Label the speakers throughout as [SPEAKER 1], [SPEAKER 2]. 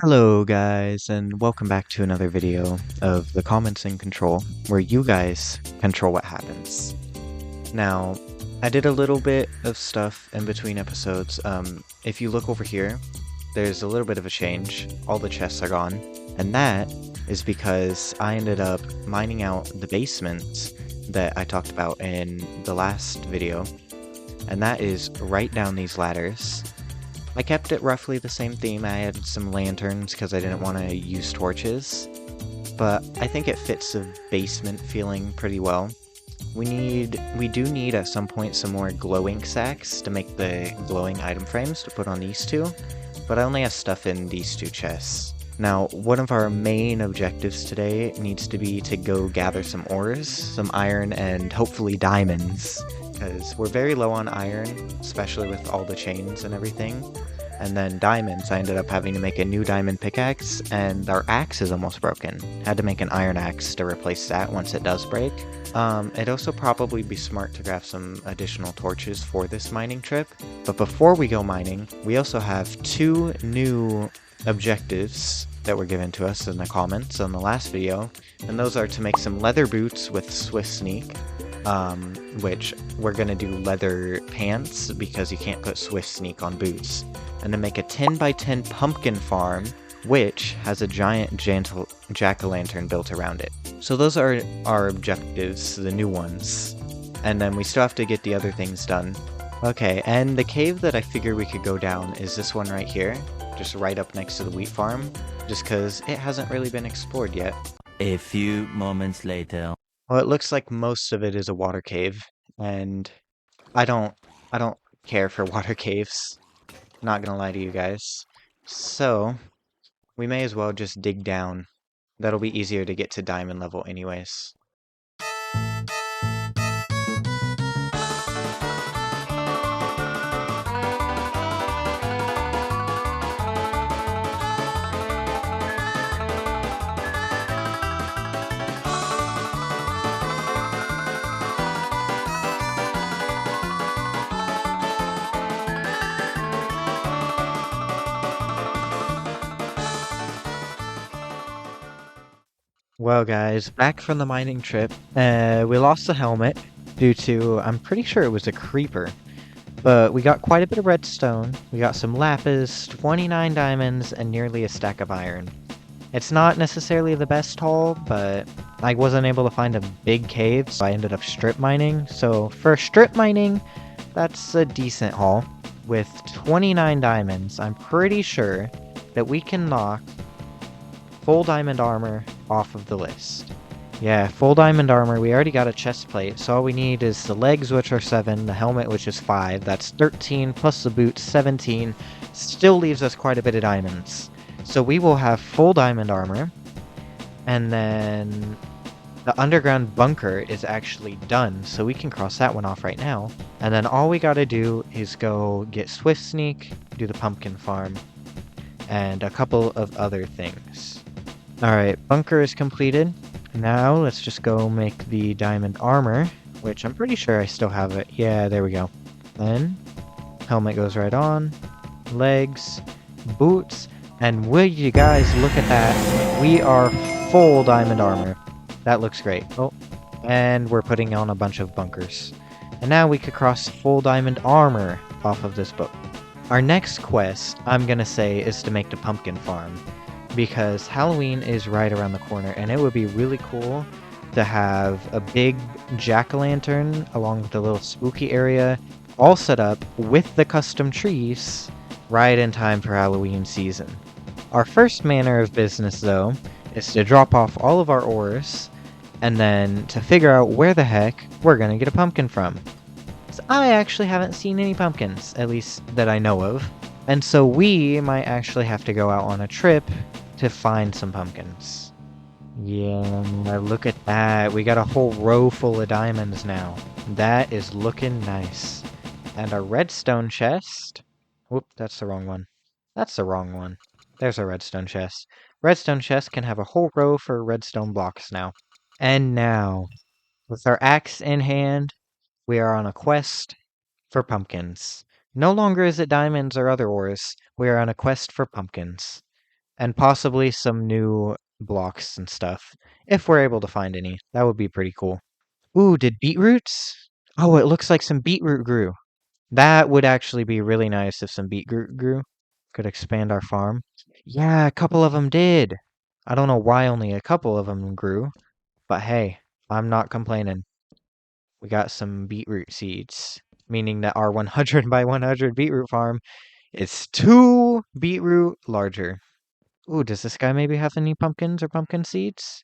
[SPEAKER 1] Hello guys, and welcome back to another video of the Comments in Control, where you guys control what happens. Now, I did a little bit of stuff in between episodes. If you look over here, there's a little bit of a change. All the chests are gone, and that is because I ended up mining out the basement that I talked about in the last video, and that is right down these ladders. I kept it roughly the same theme. I added some lanterns because I didn't want to use torches, but I think it fits the basement feeling pretty well. We do need at some point some more glow ink sacks to make the glowing item frames to put on these two, but I only have stuff in these two chests. Now, one of our main objectives today needs to be to go gather some ores, some iron, and hopefully diamonds, because we're very low on iron, especially with all the chains and everything. And then diamonds, I ended up having to make a new diamond pickaxe, and our axe is almost broken. Had to make an iron axe to replace that once it does break. It'd also probably be smart to grab some additional torches for this mining trip. But before we go mining, we also have two new objectives that were given to us in the comments on the last video, and those are to make some leather boots with Swift Sneak, which we're going to do leather pants because you can't put Swift Sneak on boots, and to make a 10x10 pumpkin farm, which has a giant jack-o'-lantern built around it. So those are our objectives, the new ones, and then we still have to get the other things done. Okay, and the cave that I figure we could go down is this one right here, just right up next to the wheat farm, just because it hasn't really been explored yet.
[SPEAKER 2] A few moments later.
[SPEAKER 1] Well, it looks like most of it is a water cave, and I don't care for water caves. Not gonna lie to you guys. So, we may as well just dig down. That'll be easier to get to diamond level anyways. Well guys, back from the mining trip, we lost the helmet due to, I'm pretty sure it was a creeper. But we got quite a bit of redstone, we got some lapis, 29 diamonds, and nearly a stack of iron. It's not necessarily the best haul, but I wasn't able to find a big cave, so I ended up strip mining. So for strip mining, that's a decent haul. With 29 diamonds, I'm pretty sure that we can knock full diamond armor off of the list. Yeah, full diamond armor. We already got a chest plate, so all we need is the legs, which are 7, the helmet, which is 5. That's 13, plus the boots, 17. Still leaves us quite a bit of diamonds. So we will have full diamond armor, and then the underground bunker is actually done, so we can cross that one off right now. And then all we gotta do is go get Swift Sneak, do the pumpkin farm, and a couple of other things. Alright, bunker is completed. Now let's just go make the diamond armor, which I'm pretty sure I still have it. Yeah, there we go. Then, helmet goes right on, legs, boots, and will you guys look at that? We are full diamond armor. That looks great. Oh, and we're putting on a bunch of bunkers. And now we could cross full diamond armor off of this book. Our next quest, I'm gonna say, is to make the pumpkin farm, because Halloween is right around the corner, and it would be really cool to have a big jack-o'-lantern along with the little spooky area all set up with the custom trees right in time for Halloween season. Our first manner of business, though, is to drop off all of our ores, and then to figure out where the heck we're gonna get a pumpkin from. So I actually haven't seen any pumpkins, at least that I know of, and so we might actually have to go out on a trip to find some pumpkins. Yeah, look at that. We got a whole row full of diamonds now. That is looking nice. And a redstone chest. Whoop, that's the wrong one. That's the wrong one. There's a redstone chest. Redstone chest can have a whole row for redstone blocks now. And now, with our axe in hand, we are on a quest for pumpkins. No longer is it diamonds or other ores. We are on a quest for pumpkins. and possibly some new blocks and stuff, if we're able to find any. That would be pretty cool. Ooh, did beetroots? Oh, it looks like some beetroot grew. That would actually be really nice if some beetroot grew. Could expand our farm. Yeah, a couple of them did. I don't know why only a couple of them grew, but hey, I'm not complaining. We got some beetroot seeds, meaning that our 100 by 100 beetroot farm is 2 beetroot larger. Ooh, does this guy maybe have any pumpkins or pumpkin seeds?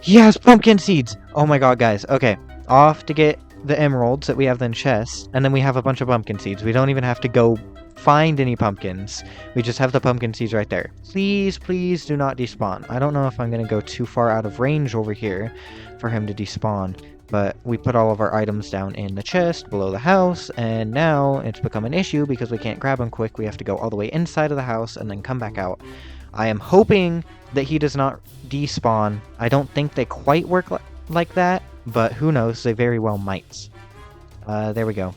[SPEAKER 1] He has pumpkin seeds! Oh my god, guys. Okay, off to get the emeralds that we have in chests, and then we have a bunch of pumpkin seeds. We don't even have to go find any pumpkins. We just have the pumpkin seeds right there. Please, please do not despawn. I don't know if I'm going to go too far out of range over here for him to despawn, but we put all of our items down in the chest below the house, and now it's become an issue because we can't grab them quick. We have to go all the way inside of the house and then come back out. I am hoping that he does not despawn. I don't think they quite work like that, but who knows, they very well might. There we go.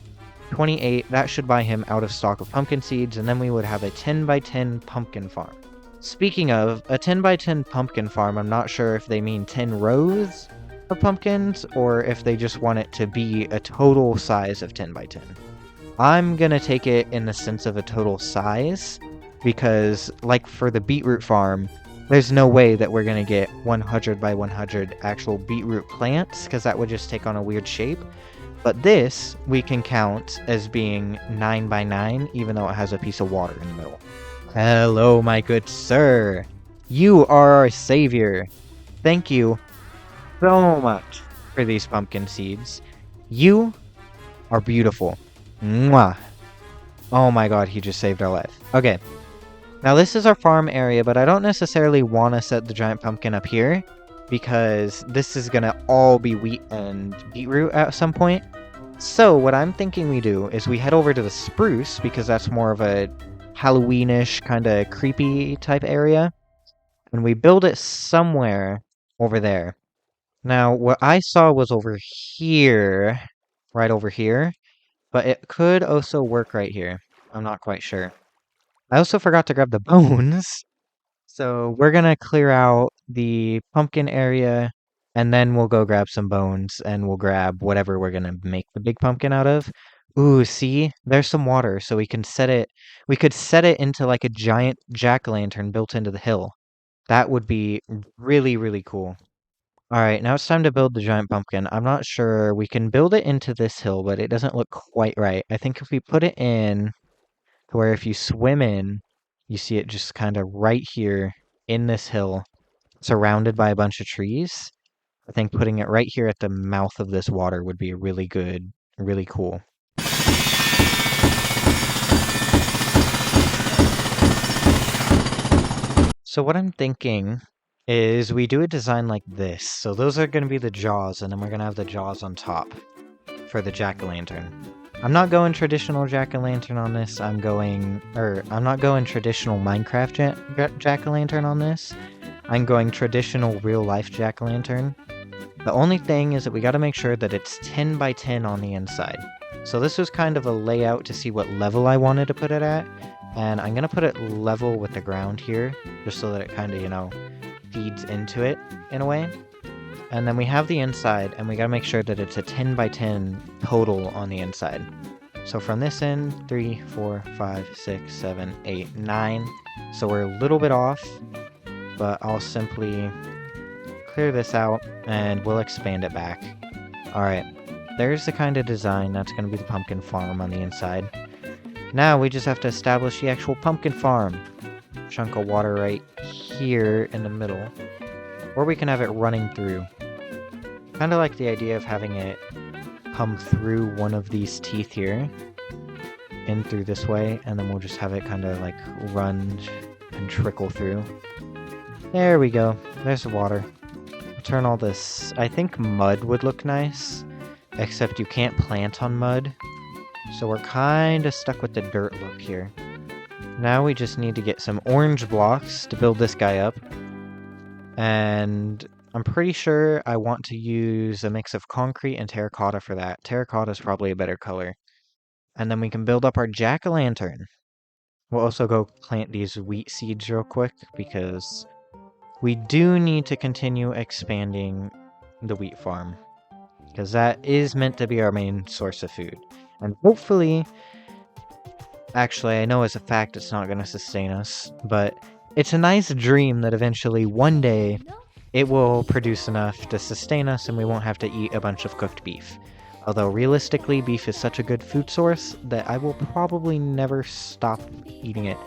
[SPEAKER 1] 28, that should buy him out of stock of pumpkin seeds, and then we would have a 10 by 10 pumpkin farm. Speaking of, a 10 by 10 pumpkin farm, I'm not sure if they mean 10 rows of pumpkins, or if they just want it to be a total size of 10 by 10. I'm gonna take it in the sense of a total size, because, like for the beetroot farm, there's no way that we're going to get 100 by 100 actual beetroot plants, because that would just take on a weird shape. But this, we can count as being 9 by 9, even though it has a piece of water in the middle. Hello, my good sir. You are our savior. Thank you so much for these pumpkin seeds. You are beautiful. Mwah. Oh my god, he just saved our life. Okay. Now this is our farm area, but I don't necessarily want to set the giant pumpkin up here, because this is going to all be wheat and beetroot at some point. So what I'm thinking we do is we head over to the spruce, because that's more of a Halloweenish kind of creepy type area, and we build it somewhere over there. Now what I saw was over here, right over here, but it could also work right here. I'm not quite sure. I also forgot to grab the bones. So we're gonna clear out the pumpkin area, and then we'll go grab some bones, and we'll grab whatever we're gonna make the big pumpkin out of. Ooh, see? There's some water, so we could set it into like a giant jack-o'-lantern built into the hill. That would be really, really cool. Alright, now it's time to build the giant pumpkin. I'm not sure. We can build it into this hill, but it doesn't look quite right. I think if we put it in to where if you swim in, you see it just kind of right here in this hill, surrounded by a bunch of trees. I think putting it right here at the mouth of this water would be really good, really cool. So what I'm thinking is we do a design like this. So those are going to be the jaws, and then we're going to have the jaws on top for the jack-o'-lantern. I'm not going traditional jack-o'-lantern on this. I'm not going traditional Minecraft jack-o'-lantern on this. I'm going traditional real-life jack-o'-lantern. The only thing is that we got to make sure that it's 10 by 10 on the inside. So this was kind of a layout to see what level I wanted to put it at. And I'm going to put it level with the ground here, just so that it kind of, feeds into it in a way. And then we have the inside, and we gotta make sure that it's a 10 by 10 total on the inside. So from this end, 3, 4, 5, 6, 7, 8, 9. So we're a little bit off, but I'll simply clear this out, and we'll expand it back. Alright, there's the kind of design that's gonna be the pumpkin farm on the inside. Now we just have to establish the actual pumpkin farm. Chunk of water right here in the middle. Or we can have it running through. Kind of like the idea of having it come through one of these teeth here. In through this way, and then we'll just have it kind of like run and trickle through. There we go. There's the water. I'll turn all this... I think mud would look nice. Except you can't plant on mud. So we're kind of stuck with the dirt look here. Now we just need to get some orange blocks to build this guy up. And I'm pretty sure I want to use a mix of concrete and terracotta for that. Terracotta is probably a better color. And then we can build up our jack-o'-lantern. We'll also go plant these wheat seeds real quick because we do need to continue expanding the wheat farm. Because that is meant to be our main source of food. And hopefully, actually, I know as a fact it's not going to sustain us, but it's a nice dream that eventually one day it will produce enough to sustain us and we won't have to eat a bunch of cooked beef. Although realistically, beef is such a good food source that I will probably never stop eating it,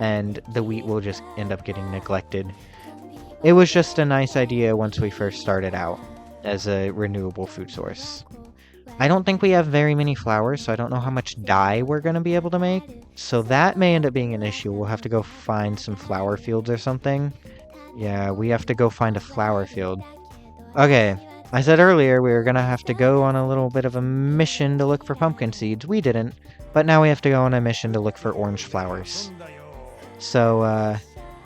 [SPEAKER 1] and the wheat will just end up getting neglected. It was just a nice idea once we first started out as a renewable food source. I don't think we have very many flowers, so I don't know how much dye we're going to be able to make. So that may end up being an issue. We'll have to go find some flower fields or something. Yeah, we have to go find a flower field. Okay, I said earlier we were going to have to go on a little bit of a mission to look for pumpkin seeds. We didn't, but now we have to go on a mission to look for orange flowers. So,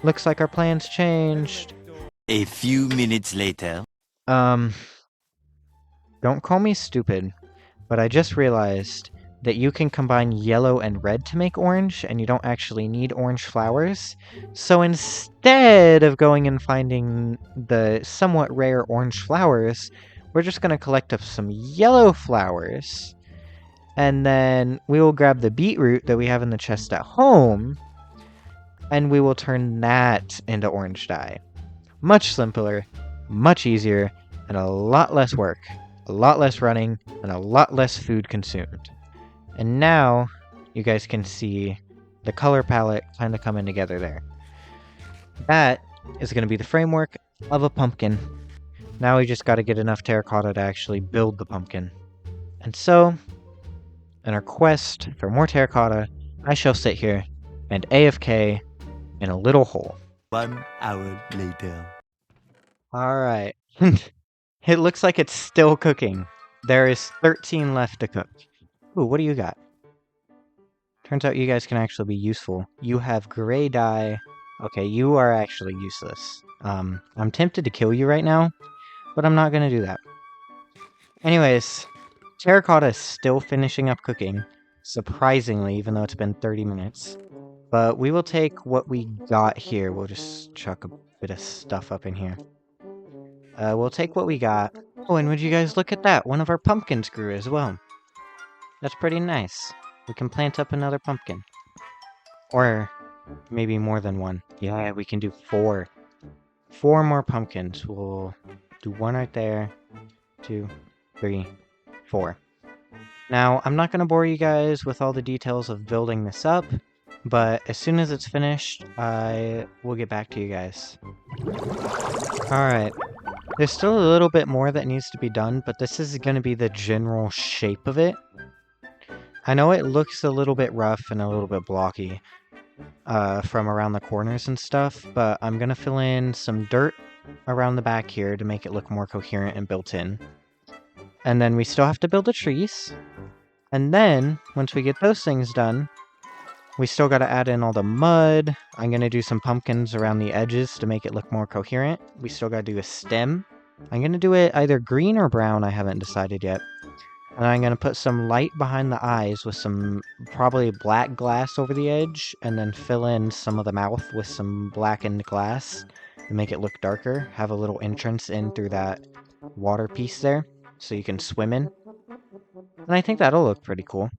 [SPEAKER 1] looks like our plans changed.
[SPEAKER 2] A few minutes later.
[SPEAKER 1] Don't call me stupid, but I just realized that you can combine yellow and red to make orange, and you don't actually need orange flowers. So instead of going and finding the somewhat rare orange flowers, we're just going to collect up some yellow flowers, and then we will grab the beetroot that we have in the chest at home, and we will turn that into orange dye. Much simpler, much easier, and a lot less work. A lot less running, and a lot less food consumed. And now, you guys can see the color palette kind of coming together there. That is going to be the framework of a pumpkin. Now we just got to get enough terracotta to actually build the pumpkin. And so, in our quest for more terracotta, I shall sit here and AFK in a little hole.
[SPEAKER 2] 1 hour later.
[SPEAKER 1] Alright. It looks like it's still cooking. There is 13 left to cook. Ooh, what do you got? Turns out you guys can actually be useful. You have gray dye. Okay, you are actually useless. I'm tempted to kill you right now, but I'm not gonna do that. Anyways, terracotta is still finishing up cooking, surprisingly, even though it's been 30 minutes. But we will take what we got here. We'll just chuck a bit of stuff up in here. We'll take what we got. Oh, and would you guys look at that? One of our pumpkins grew as well. That's pretty nice. We can plant up another pumpkin. Or maybe more than one. Yeah, we can do 4. 4 more pumpkins. We'll do 1 right there. 2, 3, 4. Now, I'm not going to bore you guys with all the details of building this up, but as soon as it's finished, I will get back to you guys. Alright. There's still a little bit more that needs to be done, but this is going to be the general shape of it. I know it looks a little bit rough and a little bit blocky from around the corners and stuff, but I'm going to fill in some dirt around the back here to make it look more coherent and built in. And then we still have to build the trees. And then, once we get those things done, we still got to add in all the mud. I'm going to do some pumpkins around the edges to make it look more coherent. We still got to do a stem. I'm going to do it either green or brown, I haven't decided yet. And I'm going to put some light behind the eyes with some probably black glass over the edge, and then fill in some of the mouth with some blackened glass to make it look darker. Have a little entrance in through that water piece there, so you can swim in. And I think that'll look pretty cool.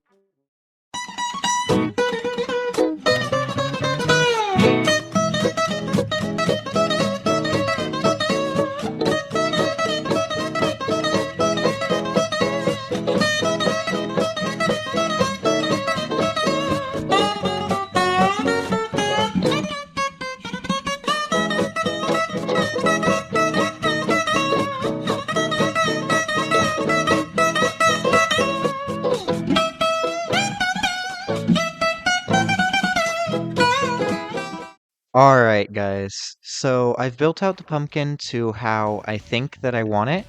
[SPEAKER 1] Alright guys, so I've built out the pumpkin to how I think that I want it.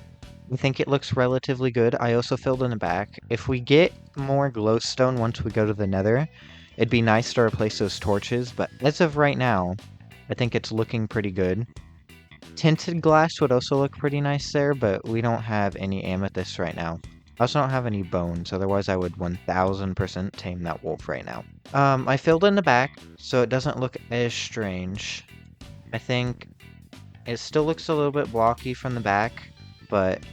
[SPEAKER 1] I think it looks relatively good. I also filled in the back. If we get more glowstone once we go to the nether, it'd be nice to replace those torches, but as of right now, I think it's looking pretty good. Tinted glass would also look pretty nice there, but we don't have any amethyst right now. I also don't have any bones, otherwise I would 1000% tame that wolf right now. I filled in the back, so it doesn't look as strange. I think it still looks a little bit blocky from the back, but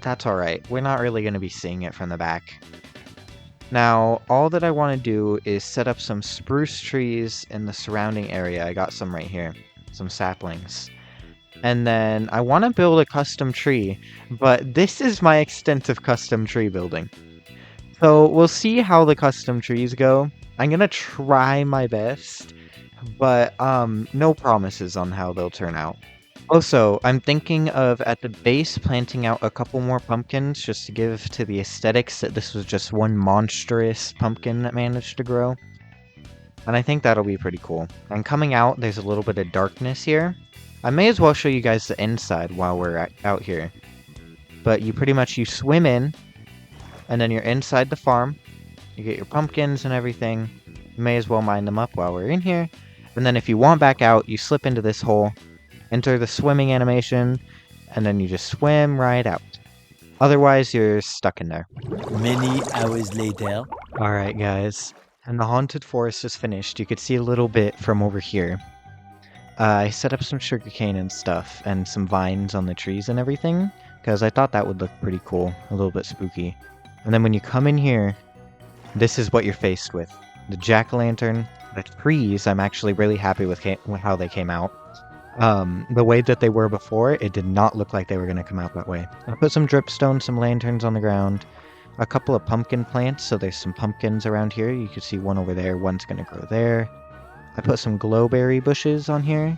[SPEAKER 1] that's alright. We're not really going to be seeing it from the back. Now, all that I want to do is set up some spruce trees in the surrounding area. I got some right here, some saplings. And then I want to build a custom tree, but this is my extensive custom tree building. So we'll see how the custom trees go. I'm going to try my best, but no promises on how they'll turn out. Also, I'm thinking of at the base planting out a couple more pumpkins just to give to the aesthetics that this was just one monstrous pumpkin that managed to grow. And I think that'll be pretty cool. And coming out, there's a little bit of darkness here. I may as well show you guys the inside while we're out here. But you swim in, and then you're inside the farm. You get your pumpkins and everything. You may as well mine them up while we're in here. And then if you want back out, you slip into this hole, enter the swimming animation, and then you just swim right out. Otherwise, you're stuck in there.
[SPEAKER 2] Many hours later.
[SPEAKER 1] Alright, guys. And the haunted forest is finished. You could see a little bit from over here. I set up some sugarcane and stuff, and some vines on the trees and everything, because I thought that would look pretty cool, a little bit spooky. And then when you come in here, this is what you're faced with. The jack-o'-lantern, the trees, I'm actually really happy with how they came out. The way that they were before, it did not look like they were going to come out that way. I put some dripstone, some lanterns on the ground, a couple of pumpkin plants, so there's some pumpkins around here. You can see one over there, one's going to grow there. I put some glowberry bushes on here,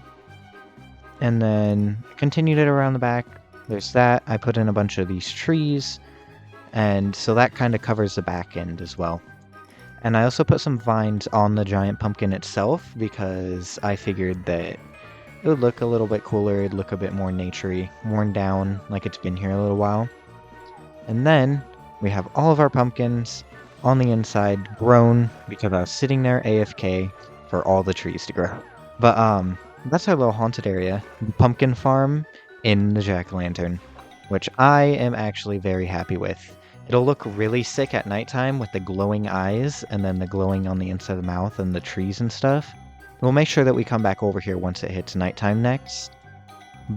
[SPEAKER 1] and then continued it around the back. There's that. I put in a bunch of these trees, and so that kind of covers the back end as well. And I also put some vines on the giant pumpkin itself, because I figured that it would look a little bit cooler, it'd look a bit more naturey, worn down, like it's been here a little while. And then we have all of our pumpkins on the inside, grown, because I was sitting there AFK for all the trees to grow. But that's our little haunted area, the pumpkin farm in the jack-o'-lantern, which I am actually very happy with. It'll look really sick at nighttime with the glowing eyes and then the glowing on the inside of the mouth and the trees and stuff. We'll make sure that we come back over here once it hits nighttime next.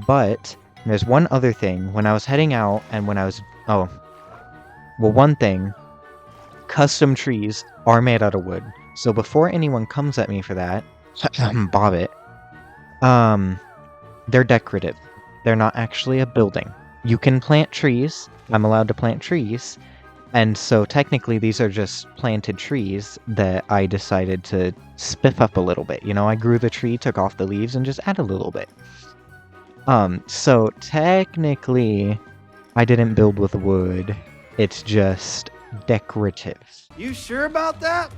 [SPEAKER 1] But there's one other thing. When I was heading out and when I was... Oh. Well, one thing. Custom trees are made out of wood. So before anyone comes at me for that... Bobbit. They're decorative. They're not actually a building. You can plant trees. I'm allowed to plant trees. And so technically these are just planted trees that I decided to spiff up a little bit. You know, I grew the tree, took off the leaves, and just add a little bit. So technically I didn't build with wood. It's just decorative.
[SPEAKER 3] You sure about that?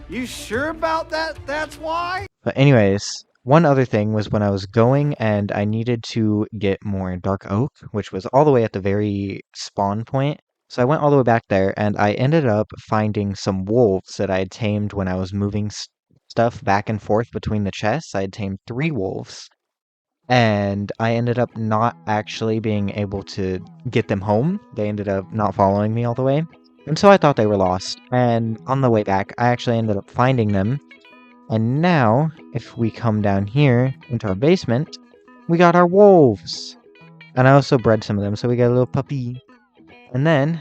[SPEAKER 3] You sure about that? That's why?
[SPEAKER 1] But anyways, one other thing was when I was going and I needed to get more dark oak, which was all the way at the very spawn point. So I went all the way back there, and I ended up finding some wolves that I had tamed when I was moving stuff back and forth between the chests. I had tamed 3 wolves, and I ended up not actually being able to get them home. They ended up not following me all the way, and so I thought they were lost. And on the way back, I actually ended up finding them. And now, if we come down here into our basement, we got our wolves. And I also bred some of them, so we got a little puppy. And then,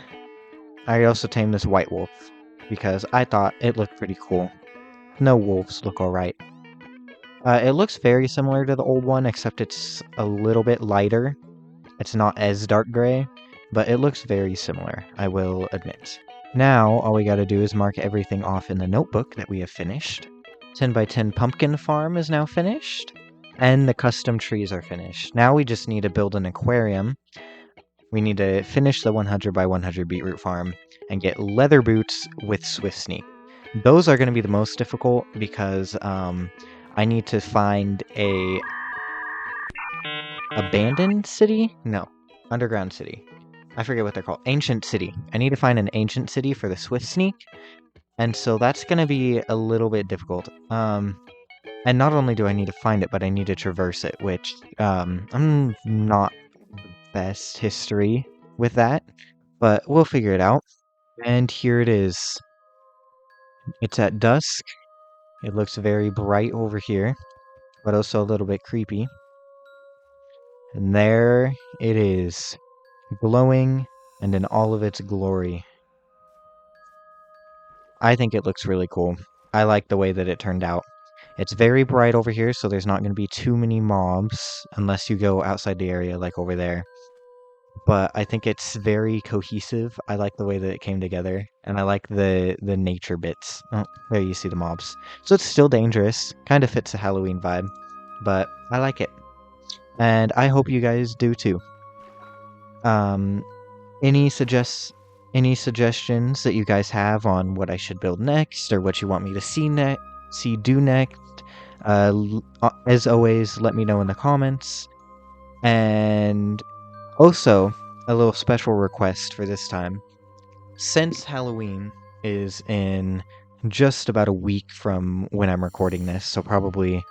[SPEAKER 1] I also tamed this white wolf, because I thought it looked pretty cool. No wolves look alright. It looks very similar to the old one, except it's a little bit lighter. It's not as dark gray, but it looks very similar, I will admit. Now, all we gotta do is mark everything off in the notebook that we have finished. 10x10 pumpkin farm is now finished, and the custom trees are finished. Now we just need to build an aquarium. We need to finish the 100x100 beetroot farm and get leather boots with Swift Sneak. Those are going to be the most difficult because I need to find a abandoned city? No, underground city. I forget what they're called. Ancient city. I need to find an ancient city for the Swift Sneak, and so that's going to be a little bit difficult. And not only do I need to find it, but I need to traverse it, which I'm not best history with that. but we'll figure it out. And here it is. It's at dusk. It looks very bright over here, but also a little bit creepy. And there it is, glowing and in all of its glory. I think it looks really cool. I like the way that it turned out. It's very bright over here, so there's not going to be too many mobs unless you go outside the area like over there. But I think it's very cohesive. I like the way that it came together, and I like the nature bits. Oh, there you see the mobs. So it's still dangerous. Kind of fits the Halloween vibe, but I like it. And I hope you guys do too. Any suggestions that you guys have on what I should build next, or what you want me to do next? As always, let me know in the comments. And also, a little special request for this time. Since Halloween is in just about a week from when I'm recording this, so probably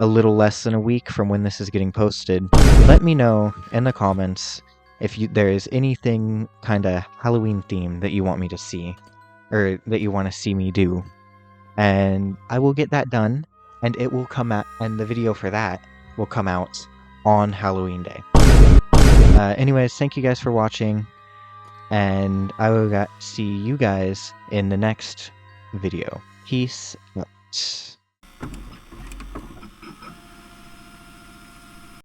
[SPEAKER 1] a little less than a week from when this is getting posted, let me know in the comments if there is anything kind of Halloween themed that you want me to see, or that you want to see me do. And I will get that done, and it will come out, and the video for that will come out on Halloween Day. Anyways, thank you guys for watching, and I will see you guys in the next video. Peace out.